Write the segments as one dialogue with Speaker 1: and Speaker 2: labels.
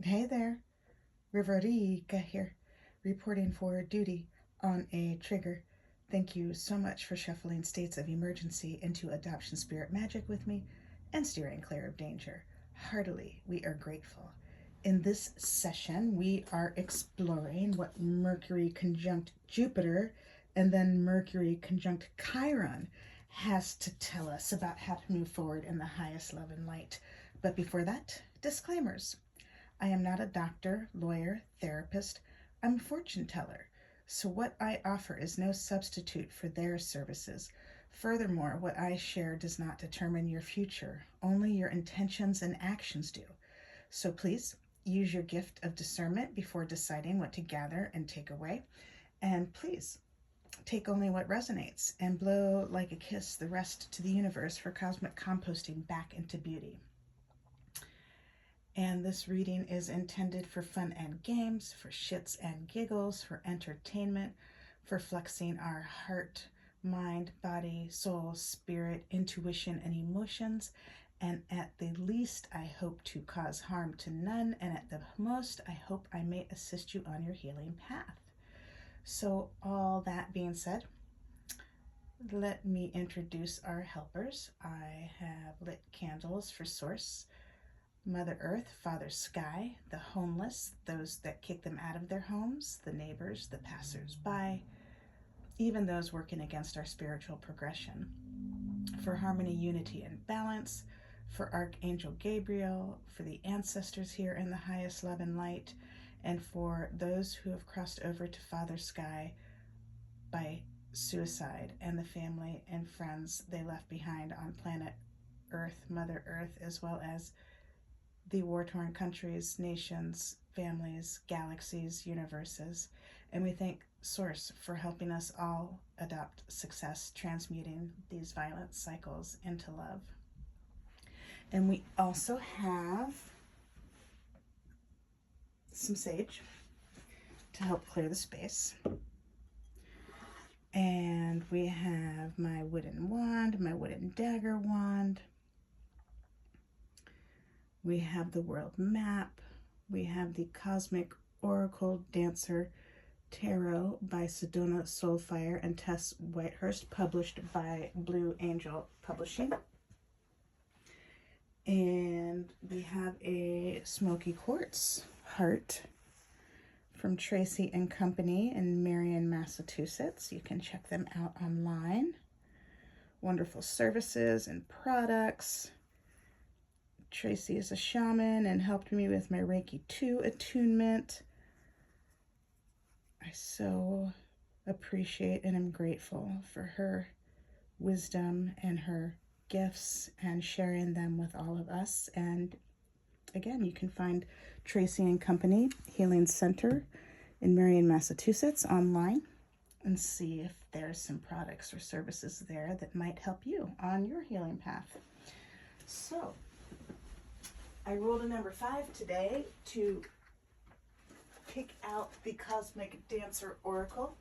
Speaker 1: Hey there, Riverica here, reporting for duty on a trigger. Thank you so much for shuffling states of emergency into adoption spirit magic with me and steering clear of danger. Heartily, we are grateful. In this session, we are exploring what Mercury conjunct Jupiter and then Mercury conjunct Chiron has to tell us about how to move forward in the highest love and light. But before that, disclaimers. I am not a doctor, lawyer, therapist. I'm a fortune teller. So, what I offer is no substitute for their services. Furthermore, what I share does not determine your future, only your intentions and actions do. So, please use your gift of discernment before deciding what to gather and take away. And please take only what resonates and blow like a kiss the rest to the universe for cosmic composting back into beauty. And this reading is intended for fun and games, for shits and giggles, for entertainment, for flexing our heart, mind, body, soul, spirit, intuition, and emotions. And at the least, I hope to cause harm to none. And at the most, I hope I may assist you on your healing path. So, all that being said, let me introduce our helpers. I have lit candles for Source, Mother Earth, Father Sky, the homeless, those that kick them out of their homes, the neighbors, the passers-by, even those working against our spiritual progression. For harmony, unity, and balance, for Archangel Gabriel, for the ancestors here in the highest love and light, and for those who have crossed over to Father Sky by suicide and the family and friends they left behind on planet Earth, Mother Earth, as well as the war-torn countries, nations, families, galaxies, universes. And we thank Source for helping us all adopt success, transmuting these violent cycles into love. And we also have some sage to help clear the space. And we have my wooden wand, my wooden dagger wand. We have the world map. We have the Cosmic Oracle Dancer Tarot by Sedona Soulfire and Tess Whitehurst, published by Blue Angel Publishing. And we have a Smoky Quartz heart from Tracy and Company in Marion, Massachusetts. You can check them out online. Wonderful services and products. Tracy is a shaman and helped me with my Reiki 2 attunement. I so appreciate and am grateful for her wisdom and her gifts and sharing them with all of us. And again, you can find Tracy and Company Healing Center in Marion, Massachusetts online and see if there's some products or services there that might help you on your healing path. So, I rolled a number 5 today to pick out the Cosmic Dancer Oracle.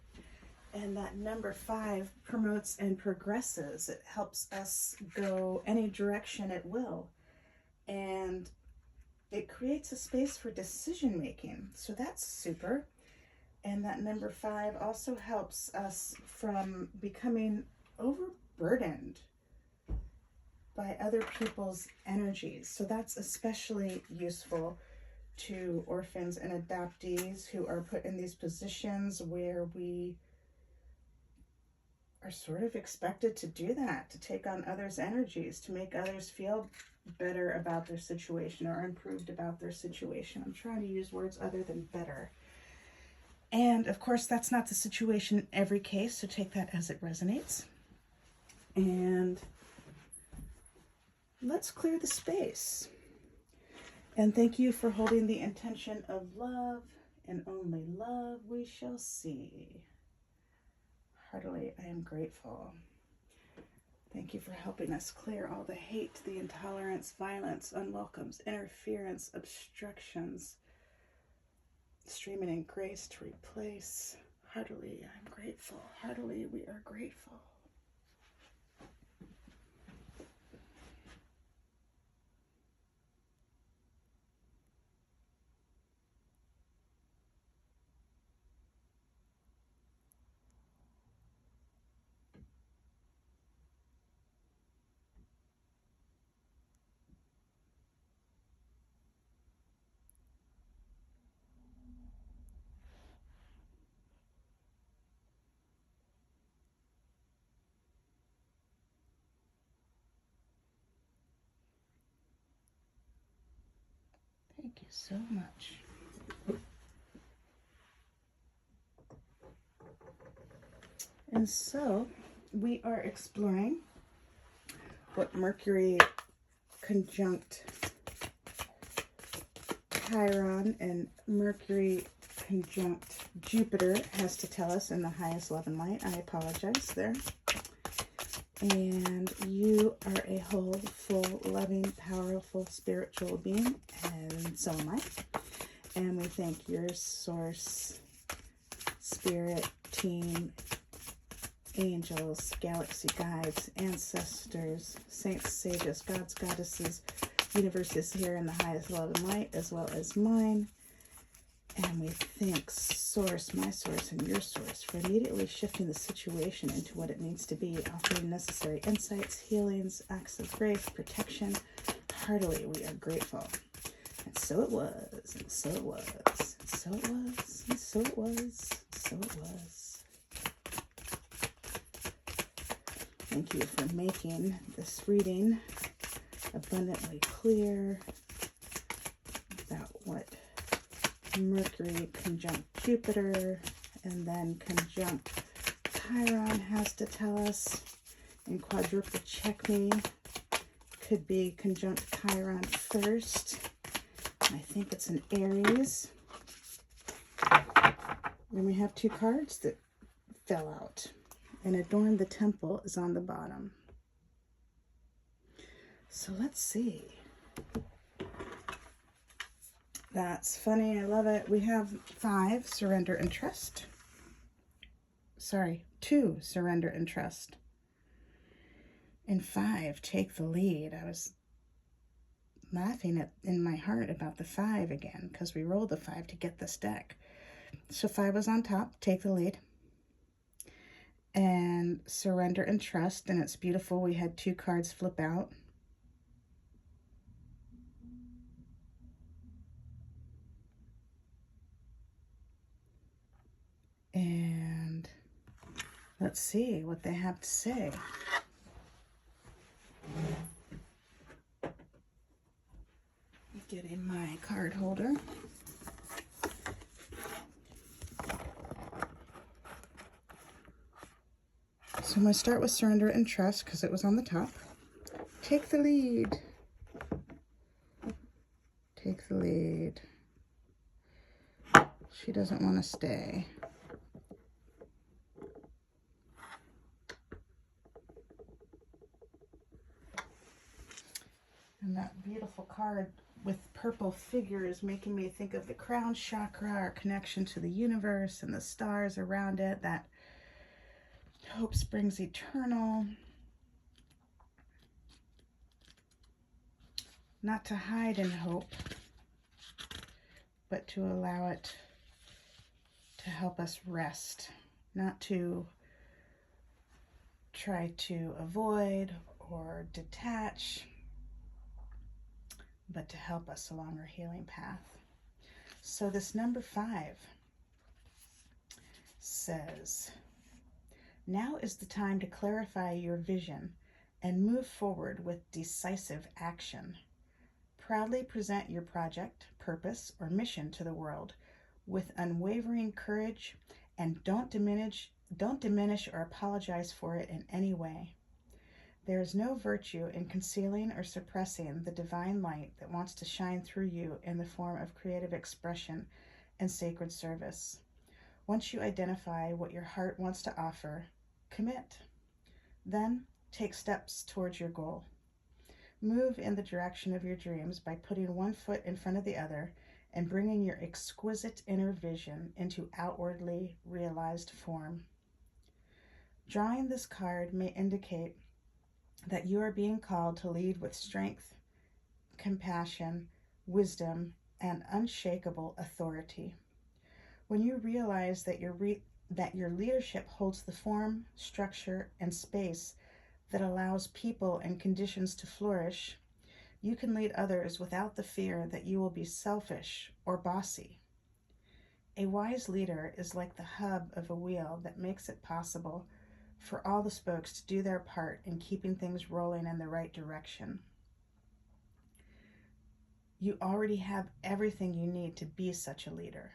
Speaker 1: And that number 5 promotes and progresses. It helps us go any direction it will. And it creates a space for decision making. So that's super. And that number 5 also helps us from becoming overburdened by other people's energies. So that's especially useful to orphans and adoptees who are put in these positions where we are sort of expected to do that, to take on others' energies, to make others feel better about their situation or improved about their situation. I'm trying to use words other than better. And of course, that's not the situation in every case, so take that as it resonates. And let's clear the space. And thank you for holding the intention of love, and only love we shall see. Heartily, I am grateful. Thank you for helping us clear all the hate, the intolerance, violence, unwelcomes, interference, obstructions, streaming in grace to replace. Heartily, I'm grateful. Heartily, we are grateful. so much. And so we are exploring what Mercury conjunct Chiron and Mercury conjunct Jupiter has to tell us in the highest love and light. I apologize there. And you are a whole, full, loving, powerful, spiritual being, and so am I. And we thank your source, spirit, team, angels, galaxy guides, ancestors, saints, sages, gods, goddesses, universes here in the highest love and light, as well as mine. And we thank source, my source, and your source for immediately shifting the situation into what it needs to be, offering necessary insights, healings, acts of grace, protection. Heartily, we are grateful. And so it was, and so it was, and so it was, and so it was, and so it was. Thank you for making this reading abundantly clear about what Mercury conjunct Jupiter and then conjunct Chiron has to tell us. And quadruple check me. Could be conjunct Chiron first. I think it's an Aries. Then we have two cards that fell out. And adorn the temple is on the bottom. So let's see. That's funny. I love it. We have 5, surrender and trust. Sorry, 2, surrender and trust. And 5, take the lead. I was laughing in my heart about the 5 again because we rolled the 5 to get this deck. So 5 was on top, take the lead. And surrender and trust. And it's beautiful. We had 2 cards flip out. And let's see what they have to say. Getting my card holder. So I'm going to start with surrender and trust because it was on the top. Take the lead. Take the lead. She doesn't want to stay. And that beautiful card with purple figures making me think of the crown chakra, our connection to the universe and the stars around it. That hope springs eternal. Not to hide in hope, but to allow it to help us rest. Not to try to avoid or detach, but to help us along our healing path. So this number 5 says, now is the time to clarify your vision and move forward with decisive action. Proudly present your project, purpose, or mission to the world with unwavering courage, and don't diminish or apologize for it in any way. There is no virtue in concealing or suppressing the divine light that wants to shine through you in the form of creative expression and sacred service. Once you identify what your heart wants to offer, commit. Then take steps towards your goal. Move in the direction of your dreams by putting one foot in front of the other and bringing your exquisite inner vision into outwardly realized form. Drawing this card may indicate that you are being called to lead with strength, compassion, wisdom, and unshakable authority. When you realize that your leadership holds the form, structure, and space that allows people and conditions to flourish, you can lead others without the fear that you will be selfish or bossy. A wise leader is like the hub of a wheel that makes it possible for all the spokes to do their part in keeping things rolling in the right direction. You already have everything you need to be such a leader.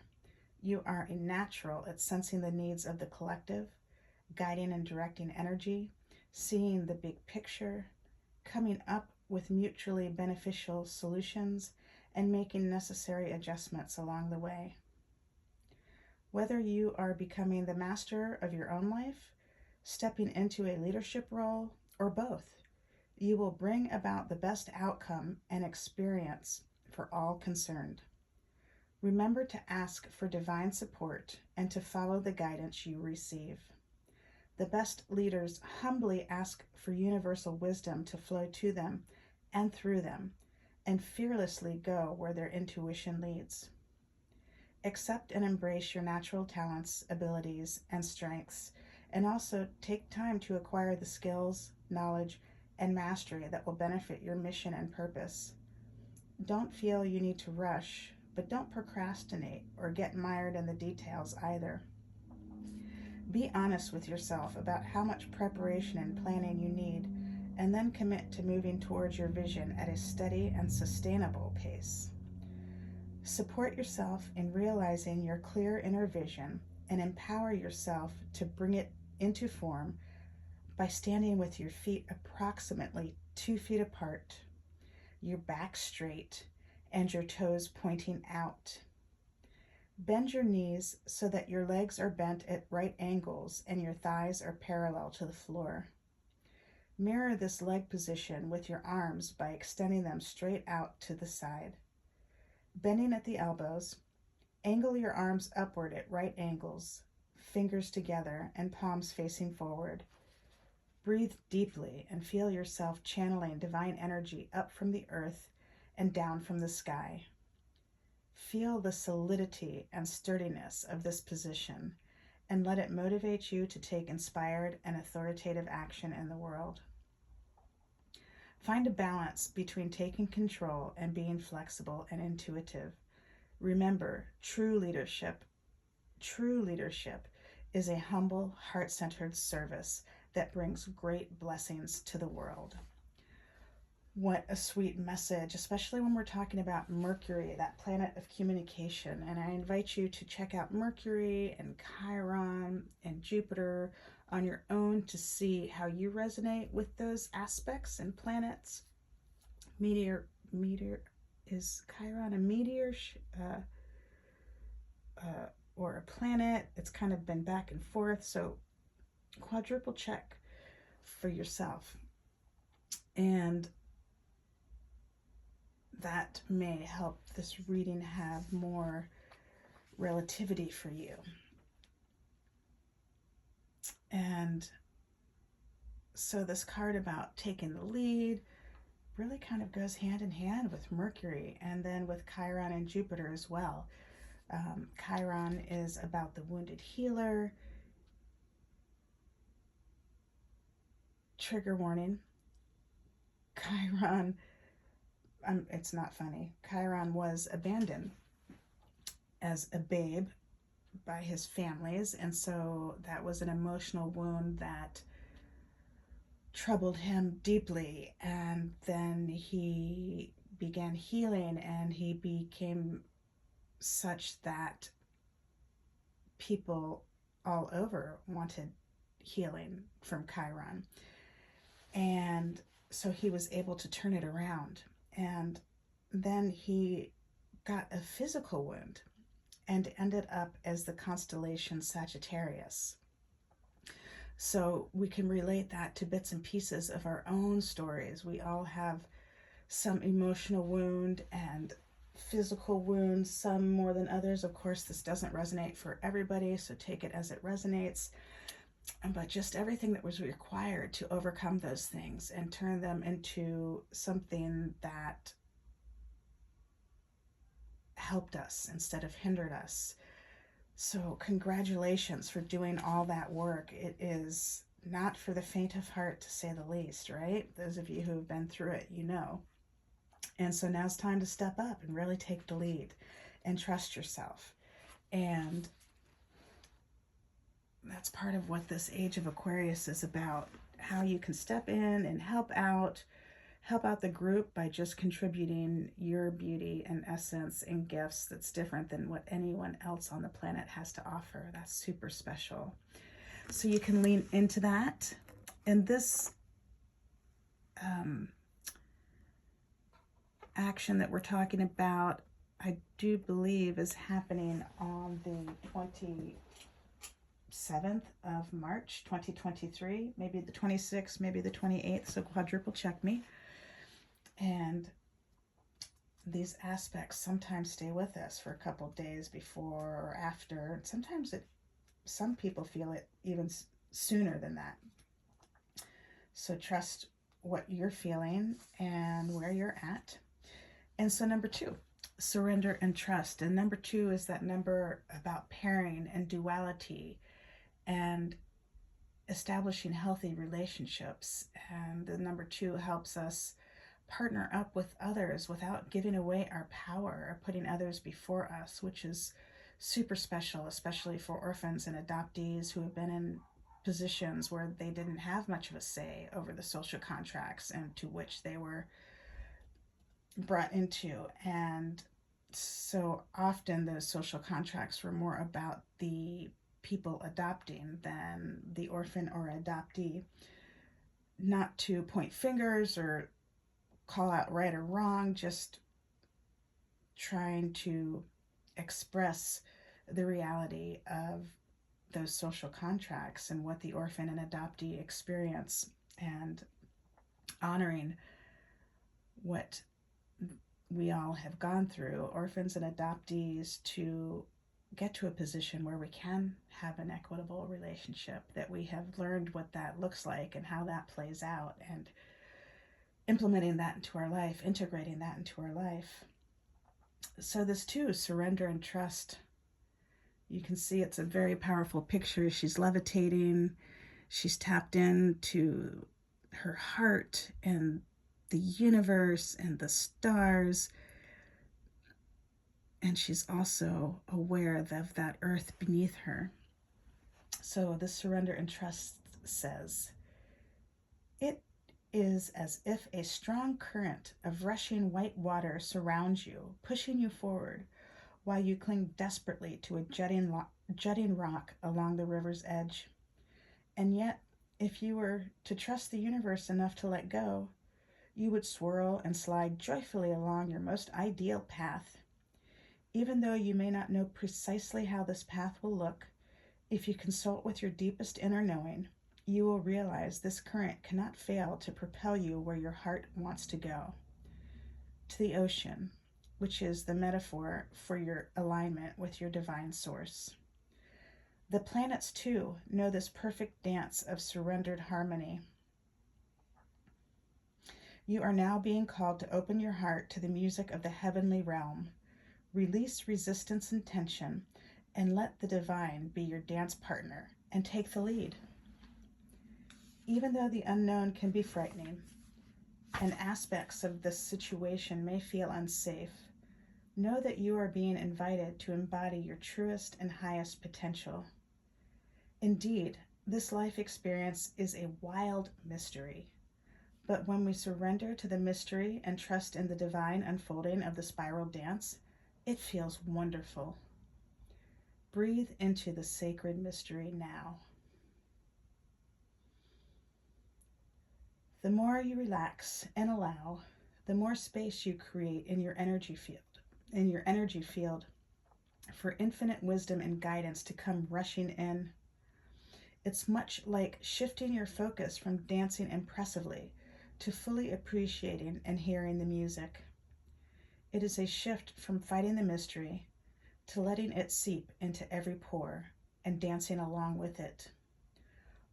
Speaker 1: You are a natural at sensing the needs of the collective, guiding and directing energy, seeing the big picture, coming up with mutually beneficial solutions, and making necessary adjustments along the way. Whether you are becoming the master of your own life, stepping into a leadership role, or both, you will bring about the best outcome and experience for all concerned. Remember to ask for divine support and to follow the guidance you receive. The best leaders humbly ask for universal wisdom to flow to them and through them, and fearlessly go where their intuition leads. Accept and embrace your natural talents, abilities, and strengths, and also take time to acquire the skills, knowledge, and mastery that will benefit your mission and purpose. Don't feel you need to rush, but don't procrastinate or get mired in the details either. Be honest with yourself about how much preparation and planning you need, and then commit to moving towards your vision at a steady and sustainable pace. Support yourself in realizing your clear inner vision and empower yourself to bring it into form by standing with your feet approximately 2 feet apart, your back straight, and your toes pointing out. Bend your knees so that your legs are bent at right angles and your thighs are parallel to the floor. Mirror this leg position with your arms by extending them straight out to the side. Bending at the elbows, angle your arms upward at right angles, fingers together and palms facing forward. Breathe deeply and feel yourself channeling divine energy up from the earth and down from the sky. Feel the solidity and sturdiness of this position and let it motivate you to take inspired and authoritative action in the world. Find a balance between taking control and being flexible and intuitive. Remember, true leadership is a humble, heart-centered service that brings great blessings to the world. What a sweet message, especially when we're talking about Mercury, that planet of communication. And I invite you to check out Mercury and Chiron and Jupiter on your own to see how you resonate with those aspects and planets. Is Chiron a meteor or a planet? It's kind of been back and forth, so quadruple check for yourself, and that may help this reading have more relativity for you. And so this card about taking the lead really kind of goes hand in hand with Mercury and then with Chiron and Jupiter as well. Chiron is about the wounded healer. Trigger warning. Chiron, it's not funny. Chiron was abandoned as a babe by his families, and so that was an emotional wound that troubled him deeply, and then he began healing and he became such that people all over wanted healing from Chiron, and so he was able to turn it around. And then he got a physical wound and ended up as the constellation Sagittarius. So we can relate that to bits and pieces of our own stories. We all have some emotional wound and physical wounds, some more than others. Of course, this doesn't resonate for everybody, so take it as it resonates. But just everything that was required to overcome those things and turn them into something that helped us instead of hindered us. So congratulations for doing all that work. It is not for the faint of heart, to say the least, right? Those of you who have been through it, you know. And so now it's time to step up and really take the lead and trust yourself. And that's part of what this age of Aquarius is about, how you can step in and help out, Help out the group by just contributing your beauty and essence and gifts that's different than what anyone else on the planet has to offer. That's super special. So you can lean into that. And this action that we're talking about, I do believe, is happening on the 27th of March, 2023, maybe the 26th, maybe the 28th. So quadruple check me. And these aspects sometimes stay with us for a couple days before or after. Sometimes some people feel it even sooner than that. So trust what you're feeling and where you're at. And so number 2, surrender and trust. And number 2 is that number about pairing and duality and establishing healthy relationships. And the number 2 helps us partner up with others without giving away our power or putting others before us, which is super special, especially for orphans and adoptees who have been in positions where they didn't have much of a say over the social contracts and to which they were brought into. And so often those social contracts were more about the people adopting than the orphan or adoptee. Not to point fingers or call out right or wrong, just trying to express the reality of those social contracts and what the orphan and adoptee experience, and honoring what we all have gone through, orphans and adoptees, to get to a position where we can have an equitable relationship, that we have learned what that looks like and how that plays out, and implementing that into our life, integrating that into our life. So this too, surrender and trust. You can see it's a very powerful picture. She's levitating. She's tapped into her heart and the universe and the stars. And she's also aware of that earth beneath her. So the surrender and trust says, it is as if a strong current of rushing white water surrounds you, pushing you forward, while you cling desperately to a jutting rock along the river's edge. And yet, if you were to trust the universe enough to let go, you would swirl and slide joyfully along your most ideal path. Even though you may not know precisely how this path will look, if you consult with your deepest inner knowing, you will realize this current cannot fail to propel you where your heart wants to go. To the ocean, which is the metaphor for your alignment with your divine source. The planets, too, know this perfect dance of surrendered harmony. You are now being called to open your heart to the music of the heavenly realm. Release resistance and tension, and let the divine be your dance partner and take the lead. Even though the unknown can be frightening, and aspects of this situation may feel unsafe, know that you are being invited to embody your truest and highest potential. Indeed, this life experience is a wild mystery, but when we surrender to the mystery and trust in the divine unfolding of the spiral dance, it feels wonderful. Breathe into the sacred mystery now. The more you relax and allow, the more space you create in your energy field, for infinite wisdom and guidance to come rushing in. It's much like shifting your focus from dancing impressively to fully appreciating and hearing the music. It is a shift from fighting the mystery to letting it seep into every pore and dancing along with it.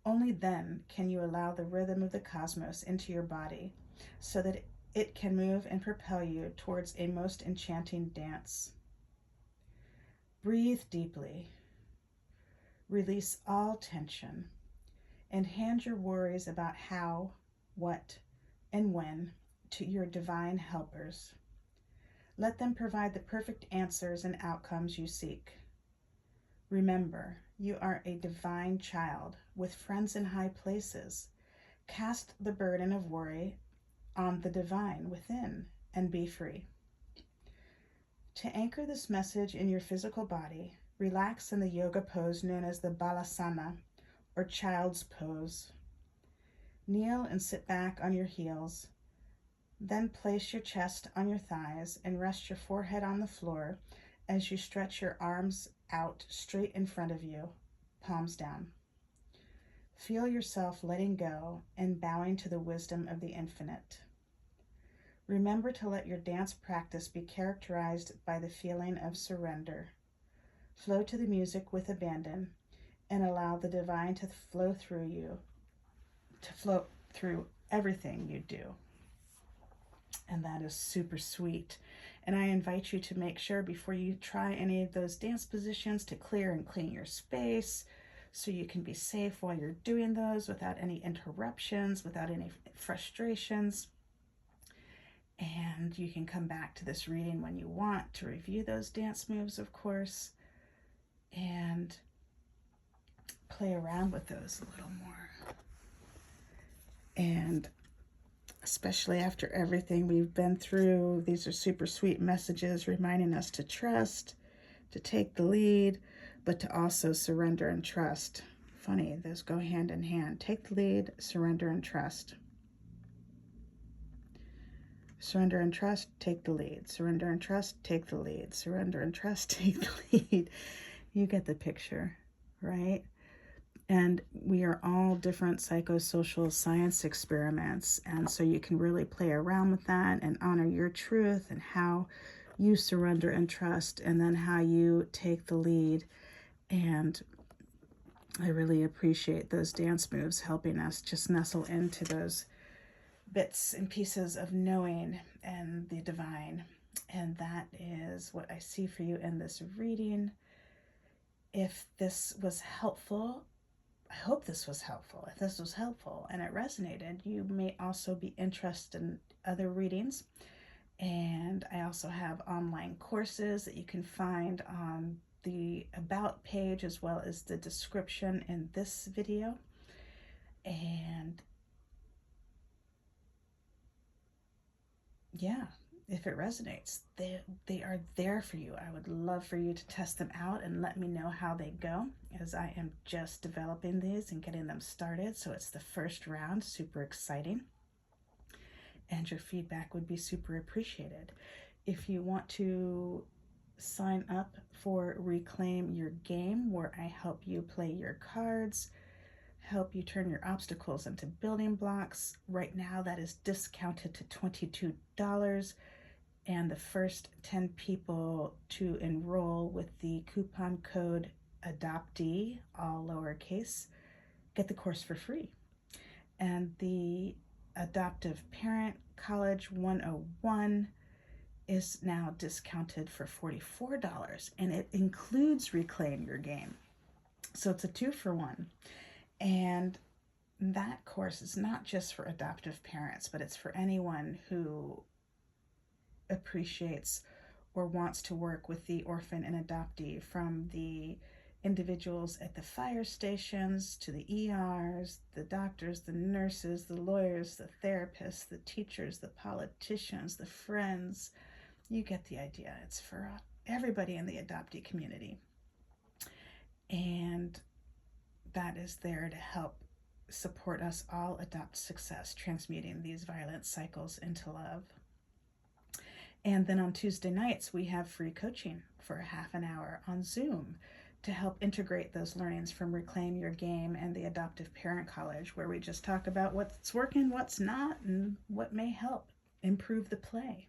Speaker 1: Only then can you allow the rhythm of the cosmos into your body so that it can move and propel you towards a most enchanting dance. Breathe deeply. Release all tension and hand your worries about how, what, and when to your divine helpers. Let them provide the perfect answers and outcomes you seek. Remember, you are a divine child with friends in high places. Cast the burden of worry on the divine within and be free. To anchor this message in your physical body, relax in the yoga pose known as the balasana, or child's pose. Kneel and sit back on your heels. Then place your chest on your thighs and rest your forehead on the floor as you stretch your arms out straight in front of you, palms down. Feel yourself letting go and bowing to the wisdom of the infinite. Remember to let your dance practice be characterized by the feeling of surrender. Flow to the music with abandon and allow the divine to flow through you, to flow through everything you do. And that is super sweet. And I invite you to make sure before you try any of those dance positions to clear and clean your space so you can be safe while you're doing those without any interruptions, without any frustrations. And you can come back to this reading when you want to review those dance moves, of course, and play around with those a little more. And especially after everything we've been through, these are super sweet messages reminding us to trust, to take the lead, but to also surrender and trust. Funny, those go hand in hand. Take the lead, surrender and trust. Surrender and trust, take the lead. Surrender and trust, take the lead. Surrender and trust, take the lead. You get the picture, right? And we are all different psychosocial science experiments. And so you can really play around with that and honor your truth and how you surrender and trust, and then how you take the lead. And I really appreciate those dance moves helping us just nestle into those bits and pieces of knowing and the divine. And that is what I see for you in this reading. If this was helpful, I hope this was helpful. If this was helpful and it resonated, you may also be interested in other readings. And I also have online courses that you can find on the About page as well as the description in this video. And yeah, if it resonates, they are there for you. I would love for you to test them out and let me know how they go, as I am just developing these and getting them started. So it's the first round, super exciting. And your feedback would be super appreciated. If you want to sign up for Reclaim Your Game, where I help you play your cards, help you turn your obstacles into building blocks, right now that is discounted to $22. And the first 10 people to enroll with the coupon code adoptee, all lowercase, get the course for free. And the Adoptive Parent College 101 is now discounted for $44, and it includes Reclaim Your Game. So it's a 2-for-1. And that course is not just for adoptive parents, but it's for anyone who appreciates or wants to work with the orphan and adoptee, from the individuals at the fire stations to the ERs, the doctors, the nurses, the lawyers, the therapists, the teachers, the politicians, the friends. You get the idea. It's for everybody in the adoptee community. And that is there to help support us all adopt success, transmuting these violent cycles into love. And then on Tuesday nights, we have free coaching for a half an hour on Zoom to help integrate those learnings from Reclaim Your Game and the Adoptive Parent College, where we just talk about what's working, what's not, and what may help improve the play.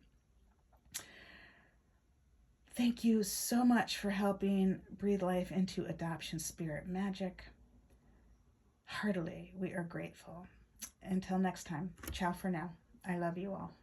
Speaker 1: Thank you so much for helping breathe life into adoption spirit magic. Heartily, we are grateful. Until next time, ciao for now. I love you all.